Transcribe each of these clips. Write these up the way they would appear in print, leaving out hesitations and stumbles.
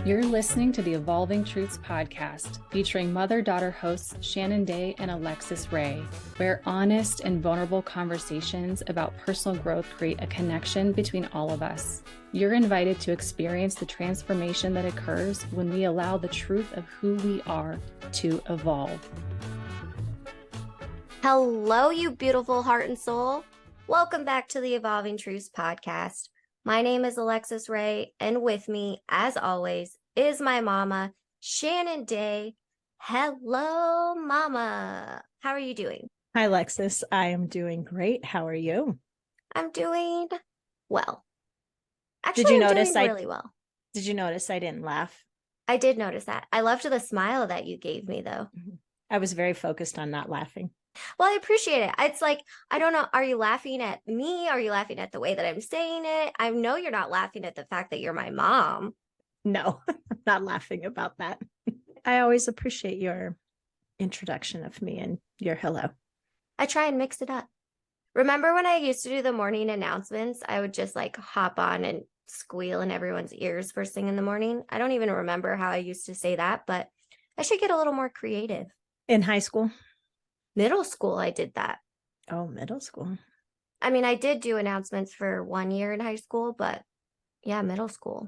You're listening to the Evolving Truths podcast, featuring mother-daughter hosts Shannon Day and Alexus Ray, where honest and vulnerable conversations about personal growth create a connection between all of us. You're invited to experience the transformation that occurs when we allow the truth of who we are to evolve. Hello, you beautiful heart and soul. Welcome back to the Evolving Truths podcast. My name is Alexus Ray, and with me, as always, is my mama, Shannon Day. Hello, mama. How are you doing? Hi, Alexus. I am doing great. How are you? I'm doing well. Actually, Did you I'm notice doing really well. Did you notice I didn't laugh? I did notice that. I loved the smile that you gave me, though. I was very focused on not laughing. Well, I appreciate it. It's like, I don't know. Are you laughing at me? Are you laughing at the way that I'm saying it? I know you're not laughing at the fact that you're my mom. No, I'm not laughing about that. I always appreciate your introduction of me and your hello. I try and mix it up. Remember when I used to do the morning announcements? I would just like hop on and squeal in everyone's ears first thing in the morning. I don't even remember how I used to say that, but I should get a little more creative. In high school? Middle school, I did that. Oh, middle school. I mean, I did do announcements for 1 year in high school, but yeah, middle school.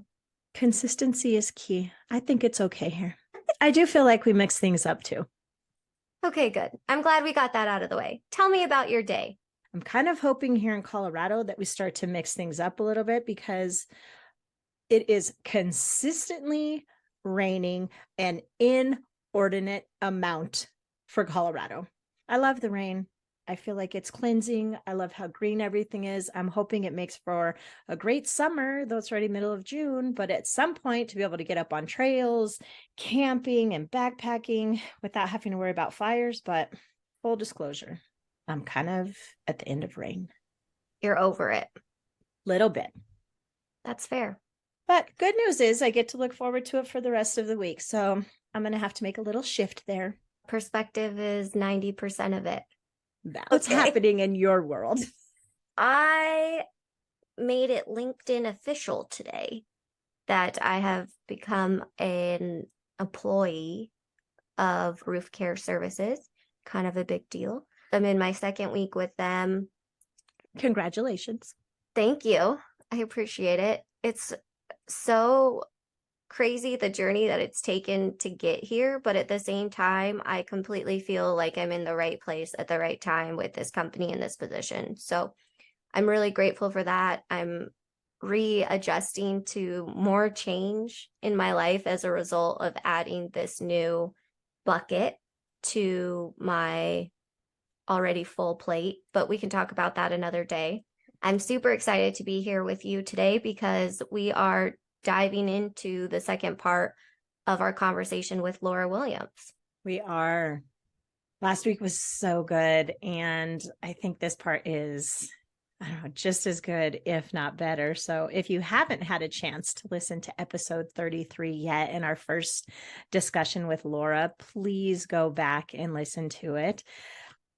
Consistency is key. I think it's okay here. I do feel like we mix things up too. Okay, good. I'm glad we got that out of the way. Tell me about your day. I'm kind of hoping here in Colorado that we start to mix things up a little bit because it is consistently raining an inordinate amount for Colorado. I love the rain. I feel like it's cleansing. I love how green everything is. I'm hoping it makes for a great summer, though it's already middle of June, but at some point to be able to get up on trails, camping and backpacking without having to worry about fires. But full disclosure, I'm kind of at the end of rain. You're over it. Little bit. That's fair. But good news is I get to look forward to it for the rest of the week. So I'm going to have to make a little shift there. Perspective is 90% of it. What's happening in your world? I made it LinkedIn official today that I have become an employee of Roof Care Services. Kind of a big deal. I'm in my second week with them. Congratulations. Thank you. I appreciate it. It's so crazy the journey that it's taken to get here, but at the same time I completely feel like I'm in the right place at the right time with this company in this position. So I'm really grateful for that. I'm readjusting to more change in my life as a result of adding this new bucket to my already full plate, but we can talk about that another day. I'm super excited to be here with you today because we are diving into the second part of our conversation with Laura Williams. We are. Last week was so good. And I think this part is, I don't know, just as good, if not better. So if you haven't had a chance to listen to episode 33 yet in our first discussion with Laura, please go back and listen to it.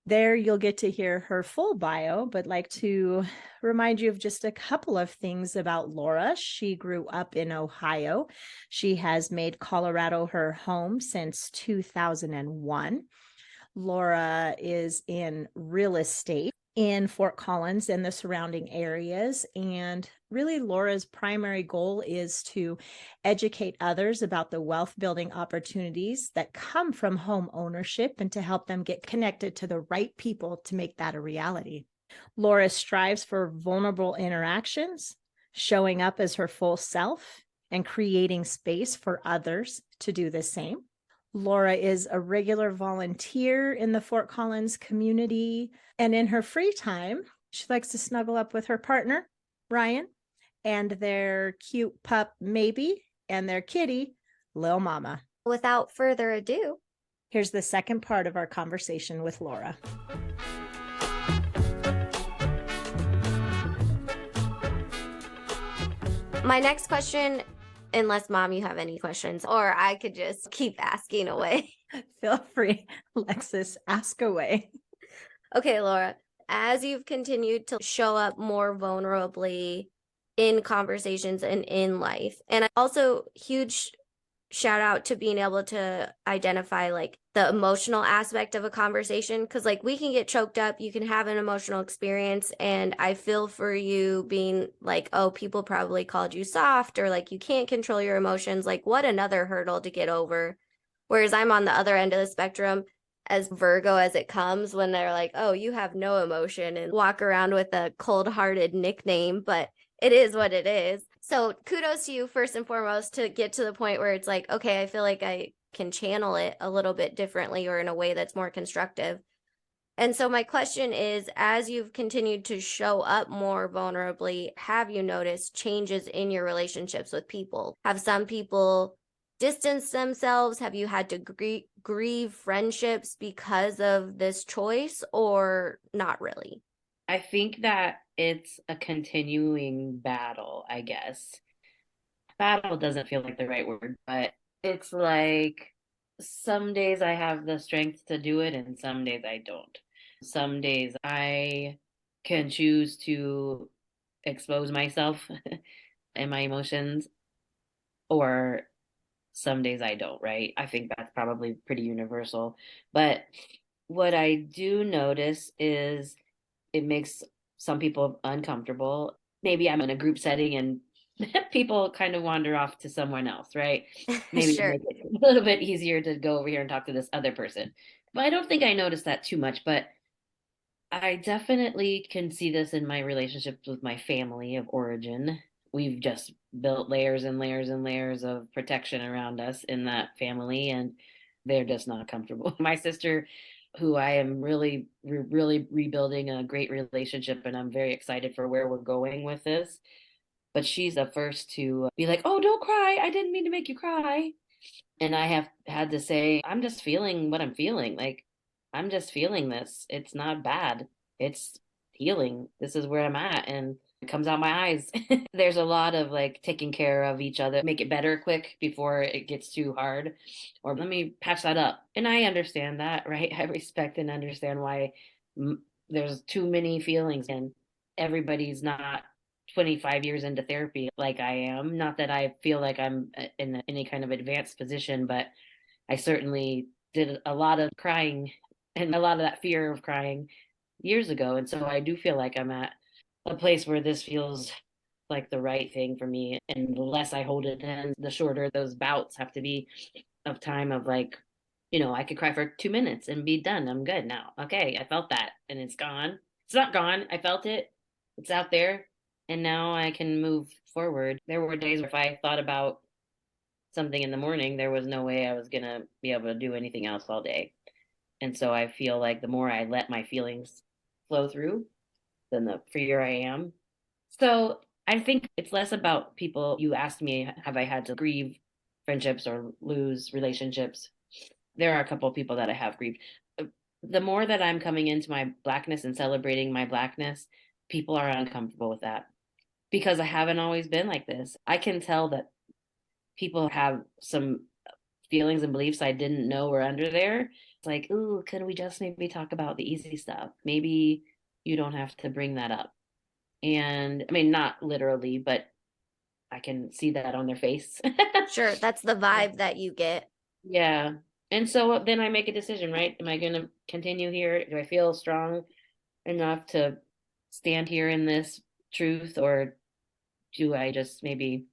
There you'll get to hear her full bio, but like to remind you of just a couple of things about Laura. She grew up in Ohio. She has made Colorado her home since 2001. Laura is in real estate in Fort Collins and the surrounding areas. And really, Laura's primary goal is to educate others about the wealth building opportunities that come from home ownership and to help them get connected to the right people to make that a reality. Laura strives for vulnerable interactions, showing up as her full self, and creating space for others to do the same. Laura is a regular volunteer in the Fort Collins community, and in her free time, she likes to snuggle up with her partner, Ryan, and their cute pup, Maybe, and their kitty, Lil Mama. Without further ado, here's the second part of our conversation with Laura. My next question, unless Mom, you have any questions, or I could just keep asking away. Feel free, Alexus, ask away. Okay, Laura, as you've continued to show up more vulnerably in conversations and in life, and also huge shout out to being able to identify like the emotional aspect of a conversation, because like we can get choked up, you can have an emotional experience, and I feel for you being like, oh, people probably called you soft, or like you can't control your emotions. Like, what another hurdle to get over. Whereas I'm on the other end of the spectrum, as Virgo as it comes, when they're like, oh, you have no emotion, and walk around with a cold-hearted nickname, but it is what it is. So kudos to you first and foremost to get to the point where it's like, okay, I feel like I can channel it a little bit differently or in a way that's more constructive. And so my question is, as you've continued to show up more vulnerably, have you noticed changes in your relationships with people? Have some people distanced themselves? Have you had to grieve friendships because of this choice, or not really? I think that it's a continuing battle, I guess. Battle doesn't feel like the right word, but it's like some days I have the strength to do it and some days I don't. Some days I can choose to expose myself and my emotions, or some days I don't, right? I think that's probably pretty universal. But what I do notice is it makes some people uncomfortable. Maybe I'm in a group setting and people kind of wander off to someone else, right? Maybe Sure. make it a little bit easier to go over here and talk to this other person. But I don't think I noticed that too much. But I definitely can see this in my relationships with my family of origin. We've just built layers and layers and layers of protection around us in that family, and they're just not comfortable. My sister, who I am really rebuilding a great relationship, and I'm very excited for where we're going with this. But she's the first to be like, "Oh, don't cry. I didn't mean to make you cry." And I have had to say, I'm just feeling what I'm feeling. Like, I'm just feeling this. It's not bad. It's healing. This is where I'm at. And it comes out my eyes. There's a lot of like taking care of each other, make it better quick before it gets too hard. Or let me patch that up. And I understand that, right? I respect and understand why there's too many feelings and everybody's not 25 years into therapy like I am. Not that I feel like I'm in any kind of advanced position, but I certainly did a lot of crying and a lot of that fear of crying years ago. And so I do feel like I'm at a place where this feels like the right thing for me. And the less I hold it in, the shorter those bouts have to be of time of like, I could cry for 2 minutes and be done. I'm good now. Okay, I felt that and it's gone. It's not gone. I felt it. It's out there. And now I can move forward. There were days where if I thought about something in the morning, there was no way I was going to be able to do anything else all day. And so I feel like the more I let my feelings flow through, then the freer I am. So I think it's less about people. You asked me, have I had to grieve friendships or lose relationships? There are a couple of people that I have grieved. The more that I'm coming into my Blackness and celebrating my Blackness, people are uncomfortable with that because I haven't always been like this. I can tell that people have some feelings and beliefs I didn't know were under there. It's like, ooh, could we just maybe talk about the easy stuff? Maybe you don't have to bring that up. And I mean, not literally, but I can see that on their face. Sure, that's the vibe that you get. Yeah. And so then I make a decision, right? Am I going to continue here? Do I feel strong enough to stand here in this truth, or do I just maybe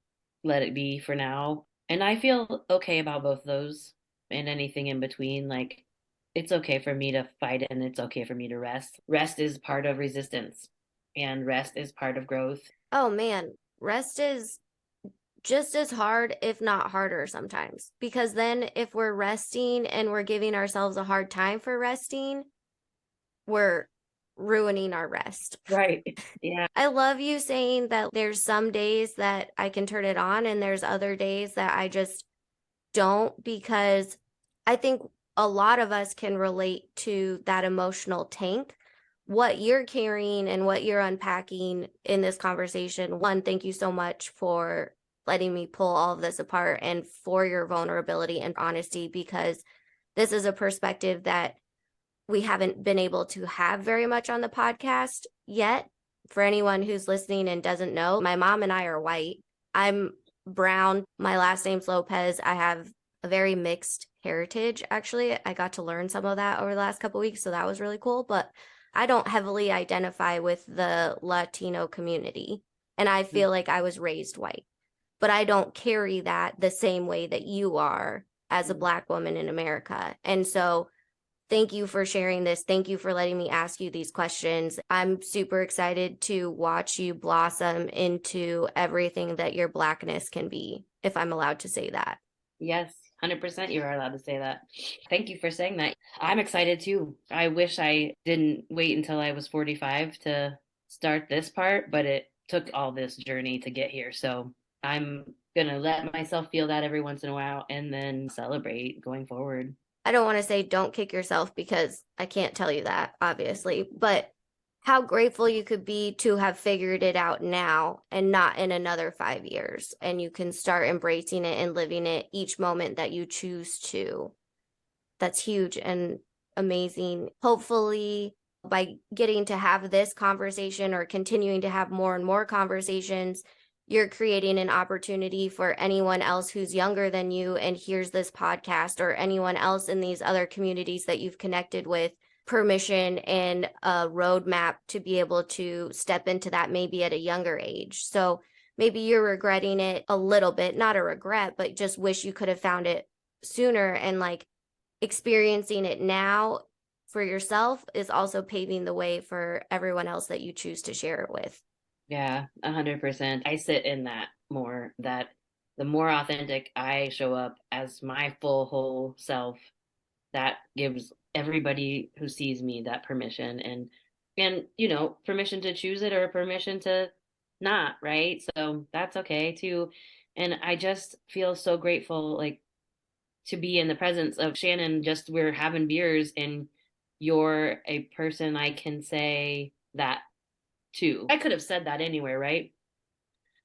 let it be for now? And I feel okay about both those and anything in between. Like, it's okay for me to fight and it's okay for me to rest. Rest is part of resistance and rest is part of growth. Oh man, rest is just as hard, if not harder sometimes. Because then if we're resting and we're giving ourselves a hard time for resting, we're ruining our rest. Right. Yeah. I love you saying that there's some days that I can turn it on and there's other days that I just don't, because I think a lot of us can relate to that emotional tank. What you're carrying and what you're unpacking in this conversation. One, thank you so much for letting me pull all of this apart and for your vulnerability and honesty, because this is a perspective that we haven't been able to have very much on the podcast yet. For anyone who's listening and doesn't know, my mom and I are white. I'm brown. My last name's Lopez. I have a very mixed heritage, actually. I got to learn some of that over the last couple of weeks, so that was really cool. But I don't heavily identify with the Latino community, and I feel like I was raised white. But I don't carry that the same way that you are as a Black woman in America. And so thank you for sharing this. Thank you for letting me ask you these questions. I'm super excited to watch you blossom into everything that your Blackness can be, if I'm allowed to say that. Yes, 100% you are allowed to say that. Thank you for saying that. I'm excited too. I wish I didn't wait until I was 45 to start this part, but it took all this journey to get here. So I'm going to let myself feel that every once in a while and then celebrate going forward. I don't want to say don't kick yourself because I can't tell you that, obviously, but how grateful you could be to have figured it out now and not in another 5 years. And you can start embracing it and living it each moment that you choose to. That's huge and amazing. Hopefully, by getting to have this conversation or continuing to have more and more conversations, you're creating an opportunity for anyone else who's younger than you and hears this podcast, or anyone else in these other communities that you've connected with, permission and a roadmap to be able to step into that maybe at a younger age. So maybe you're regretting it a little bit, not a regret, but just wish you could have found it sooner. And like experiencing it now for yourself is also paving the way for everyone else that you choose to share it with. Yeah, 100%. I sit in that more, that the more authentic I show up as my full whole self, that gives everybody who sees me that permission and permission to choose it or permission to not, right? So that's okay too. And I just feel so grateful, like, to be in the presence of Shannon. Just we're having beers and you're a person I can say that to. I could have said that anywhere, right?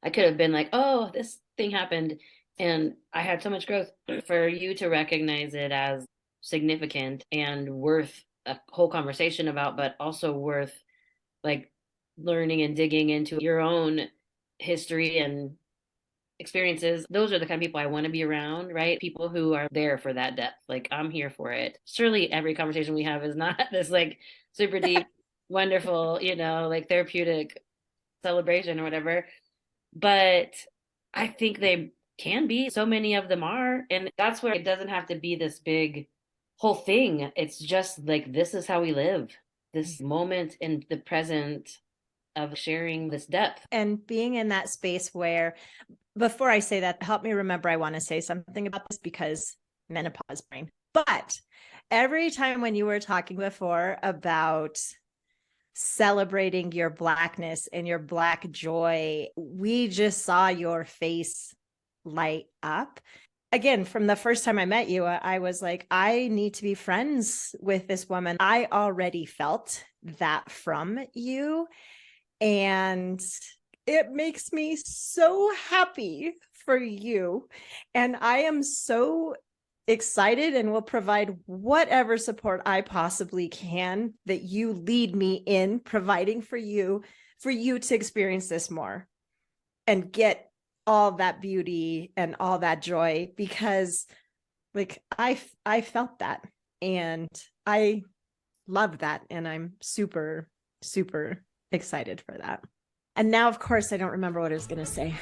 I could have been like, oh, this thing happened and I had so much growth. For you to recognize it as significant and worth a whole conversation about, but also worth like learning and digging into your own history and experiences. Those are the kind of people I want to be around, right? People who are there for that depth. Like, I'm here for it. Surely every conversation we have is not this like super deep, wonderful, like therapeutic celebration or whatever. But I think they can be. So many of them are. And that's where it doesn't have to be this big whole thing. It's just like, this is how we live. This moment in the present of sharing this depth. And being in that space where, before I say that, help me remember, I want to say something about this because menopause brain. But every time when you were talking before about celebrating your Blackness and your Black joy, we just saw your face light up. Again, from the first time I met you, I was like, I need to be friends with this woman. I already felt that from you. And it makes me so happy for you. And I am so excited and will provide whatever support I possibly can that you lead me in providing for you to experience this more and get all that beauty and all that joy, because like I felt that and I love that. And I'm super, super excited for that. And now, of course, I don't remember what I was going to say.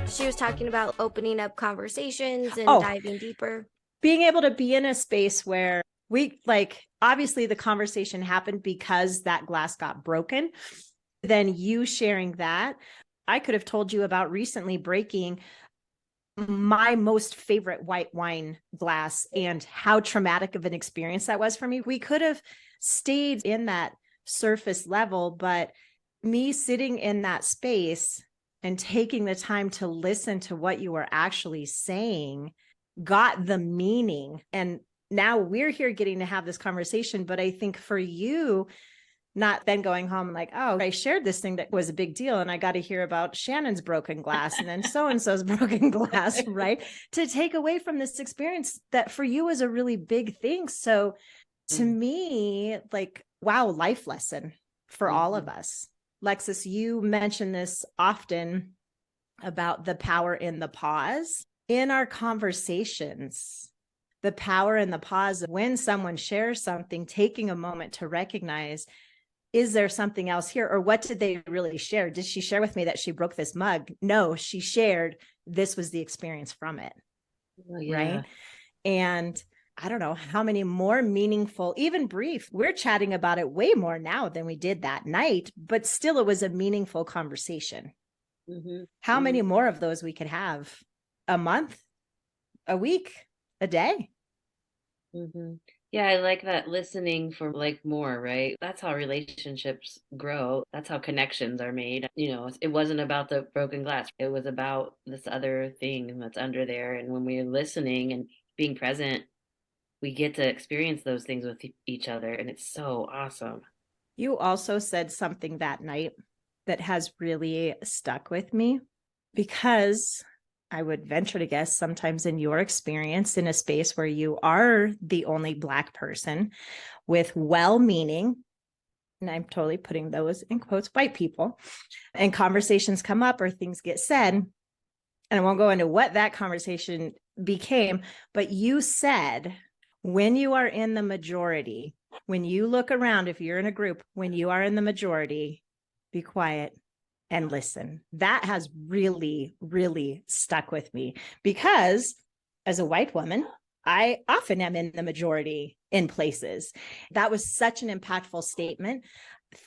She was talking about opening up conversations and diving deeper. Being able to be in a space where we, like, obviously the conversation happened because that glass got broken. Then you sharing that, I could have told you about recently breaking my most favorite white wine glass and how traumatic of an experience that was for me. We could have stayed in that surface level, but me sitting in that space and taking the time to listen to what you were actually saying got the meaning. And now we're here getting to have this conversation. But I think for you, not then going home and like, oh, I shared this thing that was a big deal and I got to hear about Shannon's broken glass and then so-and-so's broken glass, right? To take away from this experience that for you was a really big thing. So to me, like, wow, life lesson. for all of us. Alexus, you mention this often about the power in the pause. In our conversations, the power in the pause, when someone shares something, taking a moment to recognize, is there something else here? Or what did they really share? Did she share with me that she broke this mug? No, she shared this was the experience from it. Oh, yeah. Right. And I don't know how many more meaningful, even brief, we're chatting about it way more now than we did that night, but still it was a meaningful conversation. How many more of those we could have? A month, a week, a day? Yeah, I like that, listening for like more, right? That's how relationships grow. That's how connections are made. You know, it wasn't about the broken glass. It was about this other thing that's under there. And when we're listening and being present, we get to experience those things with each other. And it's so awesome. You also said something that night that has really stuck with me, because I would venture to guess sometimes in your experience in a space where you are the only Black person with well-meaning, and I'm totally putting those in quotes, white people, and conversations come up or things get said, and I won't go into what that conversation became, but you said, when you are in the majority, when you look around, if you're in a group, when you are in the majority, be quiet and listen. That has really, really stuck with me, because as a white woman, I often am in the majority in places. That was such an impactful statement.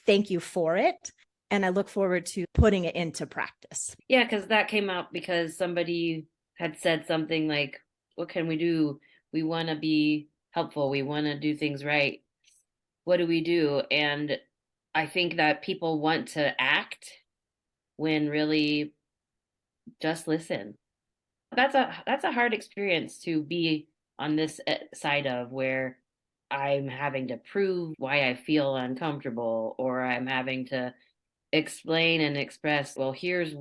Thank you for it. And I look forward to putting it into practice. Yeah, because that came out because somebody had said something like, what can we do? We want to be helpful. We want to do things right. What do we do? And I think that people want to act when really just listen. That's a hard experience to be on this side of, where I'm having to prove why I feel uncomfortable, or I'm having to explain and express, well, here's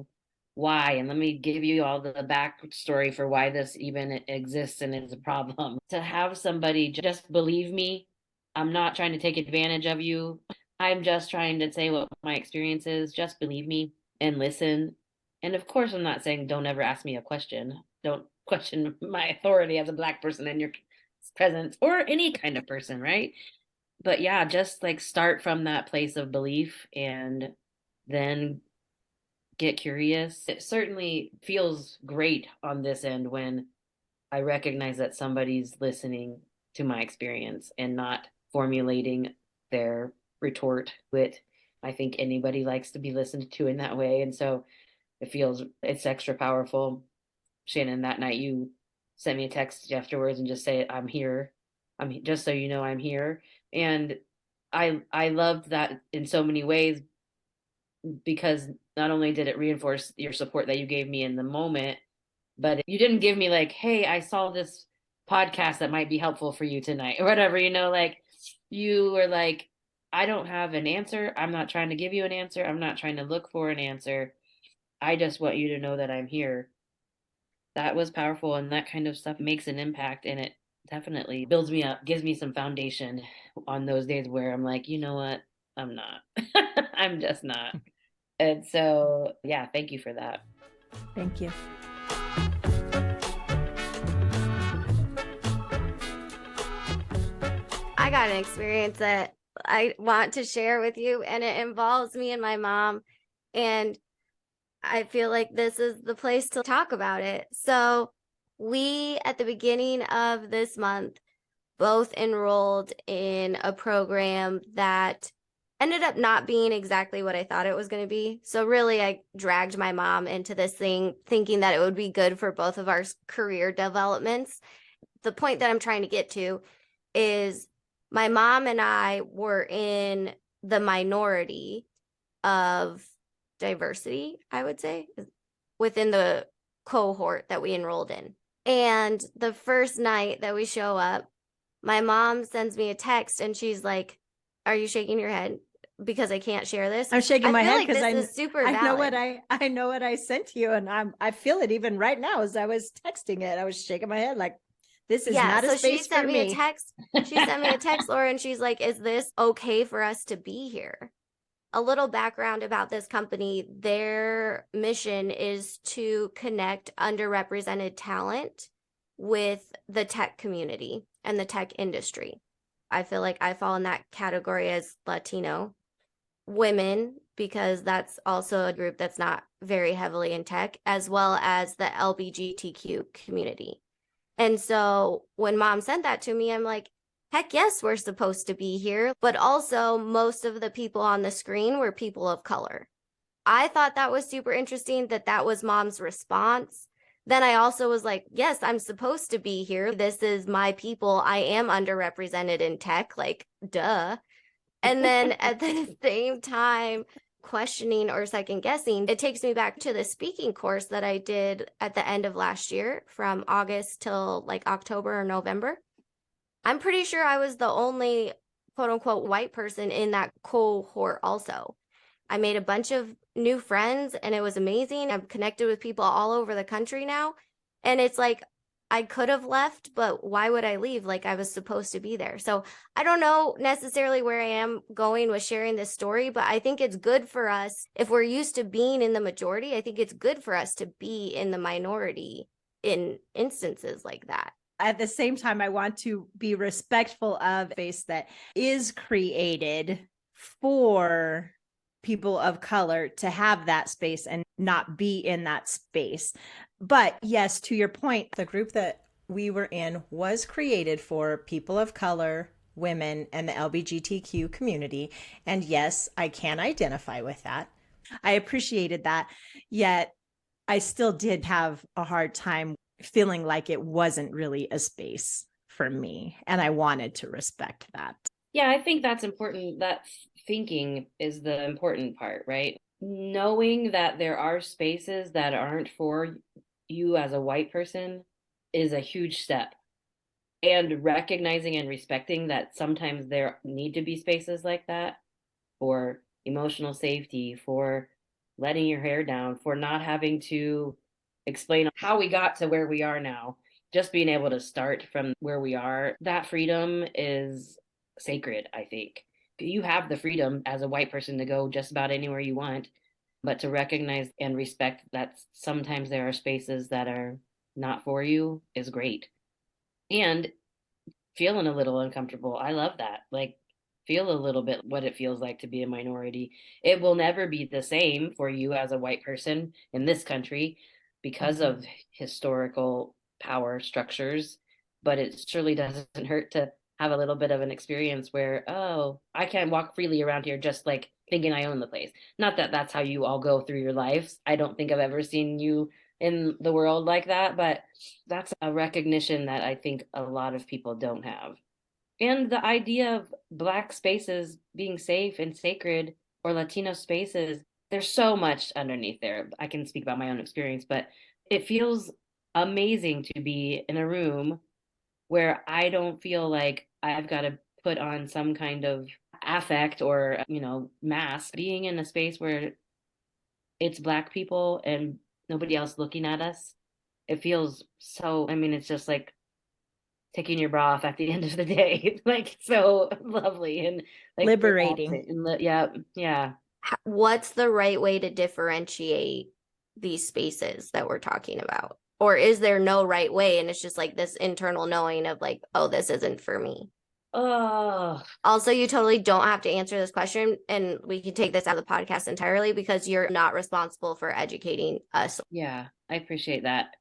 why, and let me give you all the backstory for why this even exists and is a problem. To have somebody just believe me, I'm not trying to take advantage of you. I'm just trying to say what my experience is. Just believe me and listen. And of course, I'm not saying don't ever ask me a question. Don't question my authority as a Black person in your presence, or any kind of person, right? But yeah, just like start from that place of belief and then get curious. It certainly feels great on this end when I recognize that somebody's listening to my experience and not formulating their retort with. I think anybody likes to be listened to in that way. And so it's extra powerful. Shannon, that night you sent me a text afterwards and just say, I'm here. Just so you know, I'm here. And I loved that in so many ways, because not only did it reinforce your support that you gave me in the moment, but you didn't give me like, hey, I saw this podcast that might be helpful for you tonight, or whatever, like you were like, I don't have an answer. I'm not trying to give you an answer. I'm not trying to look for an answer. I just want you to know that I'm here. That was powerful. And that kind of stuff makes an impact, and it definitely builds me up, gives me some foundation on those days where I'm like, you know what? I'm not. I'm just not. And so, yeah, thank you for that. Thank you. I got an experience that I want to share with you, and it involves me and my mom. And I feel like this is the place to talk about it. So we, at the beginning of this month, both enrolled in a program that ended up not being exactly what I thought it was going to be. So really, I dragged my mom into this thing thinking that it would be good for both of our career developments. The point that I'm trying to get to is my mom and I were in the minority of diversity, I would say, within the cohort that we enrolled in. And the first night that we show up, my mom sends me a text and she's like, are you shaking your head because I can't share this? I'm shaking my head like because this is super I know valid. I know what I sent you, and I feel it even right now as I was texting it. I was shaking my head like, this is not a space for me. She sent me a text, Laura, and she's like, is this okay for us to be here? A little background about this company: their mission is to connect underrepresented talent with the tech community and the tech industry. I feel like I fall in that category as Latino women, because that's also a group that's not very heavily in tech, as well as the LGBTQ community. And so when mom sent that to me, I'm like, heck yes, we're supposed to be here. But also, most of the people on the screen were people of color. I thought that was super interesting that that was mom's response. Then I also was like, yes, I'm supposed to be here. This is my people. I am underrepresented in tech, like, duh. And then at the same time, questioning or second guessing, it takes me back to the speaking course that I did at the end of last year from August till like October or November. I'm pretty sure I was the only quote unquote white person in that cohort also. I made a bunch of new friends and it was amazing. I'm connected with people all over the country now. And it's like, I could have left, but why would I leave? Like, I was supposed to be there. So I don't know necessarily where I am going with sharing this story, but I think it's good for us. If we're used to being in the majority, I think it's good for us to be in the minority in instances like that. At the same time, I want to be respectful of space that is created for people of color to have that space and not be in that space. But yes, to your point, the group that we were in was created for people of color, women, and the LGBTQ community. And yes, I can identify with that. I appreciated that. Yet I still did have a hard time feeling like it wasn't really a space for me. And I wanted to respect that. Yeah, I think that's important. That thinking is the important part, right? Knowing that there are spaces that aren't for you as a white person is a huge step. And recognizing and respecting that sometimes there need to be spaces like that for emotional safety, for letting your hair down, for not having to explain how we got to where we are now. Just being able to start from where we are, that freedom is sacred, I think. You have the freedom as a white person to go just about anywhere you want, but to recognize and respect that sometimes there are spaces that are not for you is great. And feeling a little uncomfortable, I love that. Like, feel a little bit what it feels like to be a minority. It will never be the same for you as a white person in this country because of historical power structures, but it surely doesn't hurt to have a little bit of an experience where, oh, I can't walk freely around here just like thinking I own the place. Not that that's how you all go through your lives. I don't think I've ever seen you in the world like that, but that's a recognition that I think a lot of people don't have. And the idea of Black spaces being safe and sacred, or Latino spaces, there's so much underneath there. I can speak about my own experience, but it feels amazing to be in a room where I don't feel like I've got to put on some kind of affect or, mask. Being in a space where it's Black people and nobody else looking at us, it feels so, it's just like taking your bra off at the end of the day. Like, so lovely and like liberating. Yeah. What's the right way to differentiate these spaces that we're talking about? Or is there no right way and it's just like this internal knowing of like, oh, this isn't for me? Oh, Also, you totally don't have to answer this question, and we can take this out of the podcast entirely because you're not responsible for educating us. yeah, I appreciate that.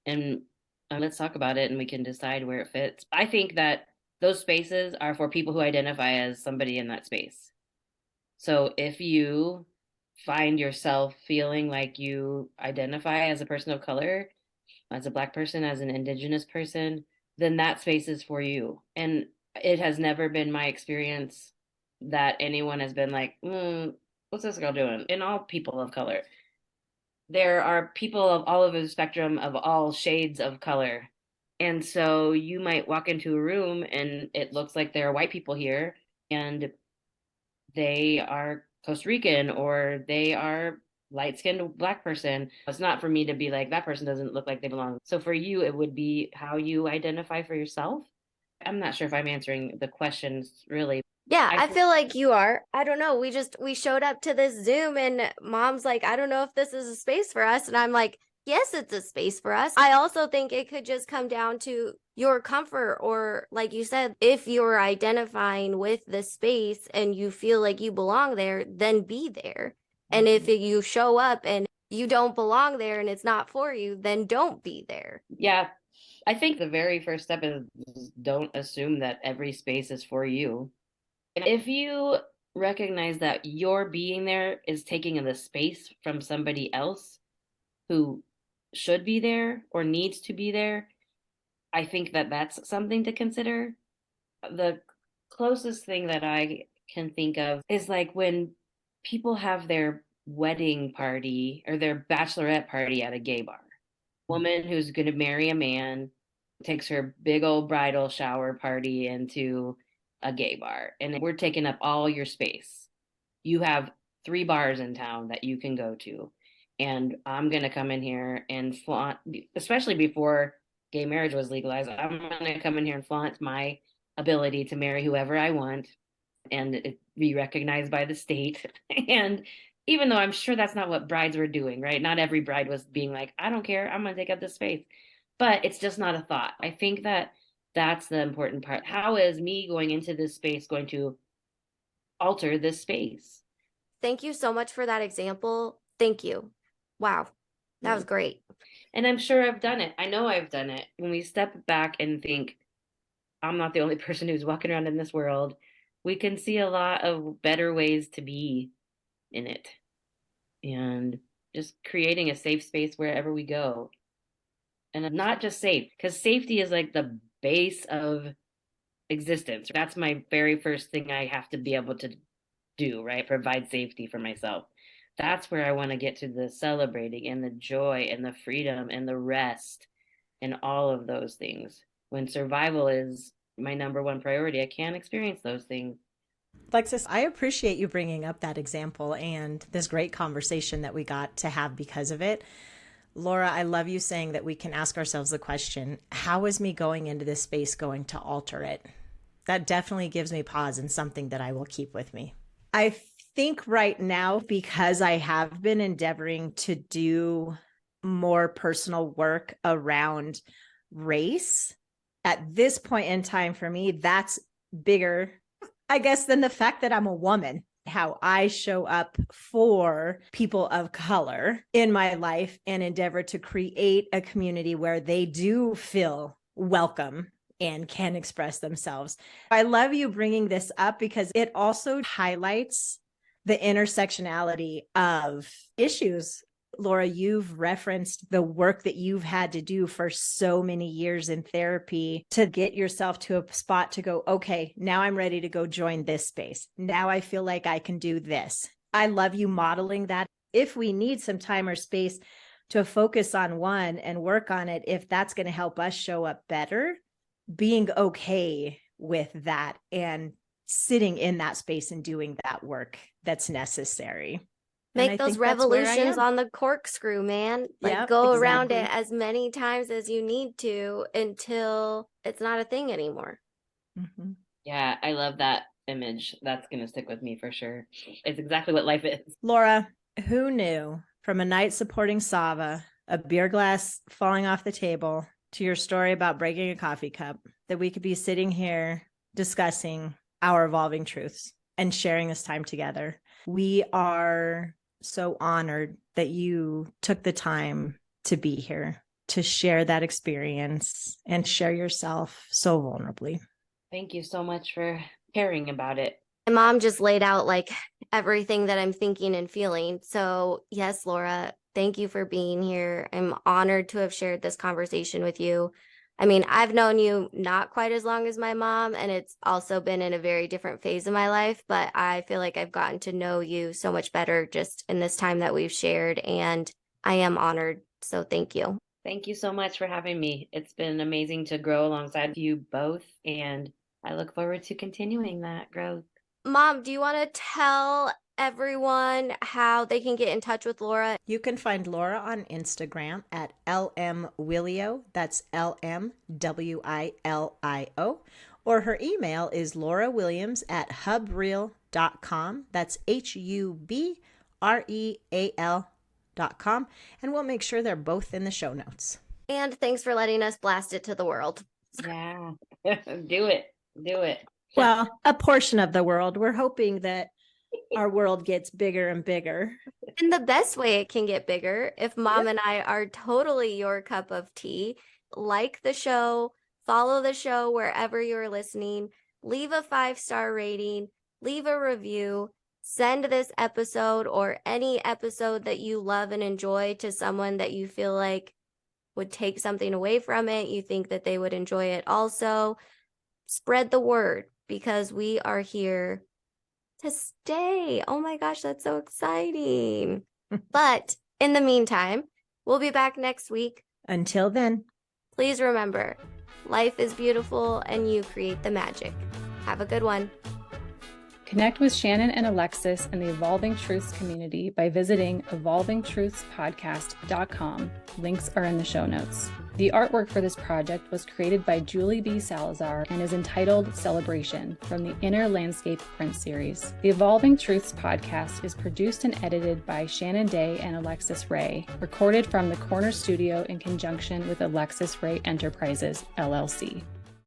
And let's talk about it and we can decide where it fits. I think that those spaces are for people who identify as somebody in that space. So if you find yourself feeling like you identify as a person of color, as a Black person, as an Indigenous person, then that space is for you. And it has never been my experience that anyone has been like, what's this girl doing? In all people of color, there are people of all over the spectrum of all shades of color. And so you might walk into a room and it looks like there are white people here and they are Costa Rican or they are light-skinned Black person. It's not for me to be like, that person doesn't look like they belong. So for you, it would be how you identify for yourself. I'm not sure if I'm answering the questions really. Yeah, I I feel like you are. I don't know. We showed up to this Zoom and mom's like, I don't know if this is a space for us. And I'm like, yes, it's a space for us. I also think it could just come down to your comfort, or like you said, if you're identifying with the space and you feel like you belong there, then be there. And if you show up and you don't belong there and it's not for you, then don't be there. Yeah, I think the very first step is don't assume that every space is for you. And if you recognize that your being there is taking the space from somebody else who should be there or needs to be there, I think that that's something to consider. The closest thing that I can think of is like when people have their wedding party or their bachelorette party at a gay bar. Woman who's going to marry a man takes her big old bridal shower party into a gay bar, and we're taking up all your space. You have 3 bars in town that you can go to, and I'm going to come in here and flaunt, especially before gay marriage was legalized. I'm going to come in here and flaunt my ability to marry whoever I want and it be recognized by the state. And even though I'm sure that's not what brides were doing, right? Not every bride was being like, I don't care, I'm going to take up this space. But it's just not a thought. I think that that's the important part. How is me going into this space going to alter this space? Thank you so much for that example. Thank you. Wow. That was great. And I'm sure I've done it. I know I've done it. When we step back and think, I'm not the only person who's walking around in this world, we can see a lot of better ways to be in it. And just creating a safe space wherever we go. And not just safe, because safety is like the base of existence. That's my very first thing I have to be able to do, right? Provide safety for myself. That's where I want to get to the celebrating and the joy and the freedom and the rest and all of those things. When survival is my number one priority, I can't experience those things. Alexus, I appreciate you bringing up that example and this great conversation that we got to have because of it. Laura, I love you saying that we can ask ourselves the question, how is me going into this space going to alter it? That definitely gives me pause and something that I will keep with me. I think right now, because I have been endeavoring to do more personal work around race, at this point in time for me, that's bigger, I guess, than the fact that I'm a woman. How I show up for people of color in my life and endeavor to create a community where they do feel welcome and can express themselves. I love you bringing this up because it also highlights the intersectionality of issues. Laura, you've referenced the work that you've had to do for so many years in therapy to get yourself to a spot to go, okay, now I'm ready to go join this space. Now I feel like I can do this. I love you modeling that. If we need some time or space to focus on one and work on it, if that's going to help us show up better, being okay with that and sitting in that space and doing that work that's necessary. Make those revolutions on the corkscrew, man. Like, yep, go exactly. around it as many times as you need to until it's not a thing anymore. Mm-hmm. Yeah, I love that image. That's going to stick with me for sure. It's exactly what life is. Laura, who knew from a night supporting Sava, a beer glass falling off the table, to your story about breaking a coffee cup, that we could be sitting here discussing our evolving truths and sharing this time together. We are so honored that you took the time to be here, to share that experience and share yourself so vulnerably. Thank you so much for caring about it. My mom just laid out like everything that I'm thinking and feeling. So yes, Laura, thank you for being here. I'm honored to have shared this conversation with you. I mean, I've known you not quite as long as my mom, and it's also been in a very different phase of my life, but I feel like I've gotten to know you so much better just in this time that we've shared, and I am honored. So thank you. Thank you so much for having me. It's been amazing to grow alongside you both, and I look forward to continuing that growth. Mom, do you want to tell everyone how they can get in touch with Laura? You can find Laura on Instagram at lmwilio, that's LMWILIO, or her email is laurawilliams@hubreel.com. That's HUBREAL.com. And we'll make sure they're both in the show notes. And thanks for letting us blast it to the world. Yeah. Do it. Do it. Well, a portion of the world. We're hoping that our world gets bigger and bigger. In the best way it can get bigger, if Mom and I are totally your cup of tea, like the show, follow the show wherever you're listening, leave a 5-star rating, leave a review, send this episode or any episode that you love and enjoy to someone that you feel like would take something away from it. You think that they would enjoy it also. Spread the word, because we are here to stay. Oh my gosh, that's so exciting. But in the meantime, we'll be back next week. Until then, Please remember, life is beautiful and you create the magic. Have a good one. Connect with Shannon and Alexus and the Evolving Truths community by visiting evolvingtruthspodcast.com. Links are in the show notes. The artwork for this project was created by Julie B. Salazar and is entitled Celebration from the Inner Landscape print series. The Evolving Truths podcast is produced and edited by Shannon Day and Alexus Ray, recorded from the Corner Studio in conjunction with Alexus Ray Enterprises, LLC.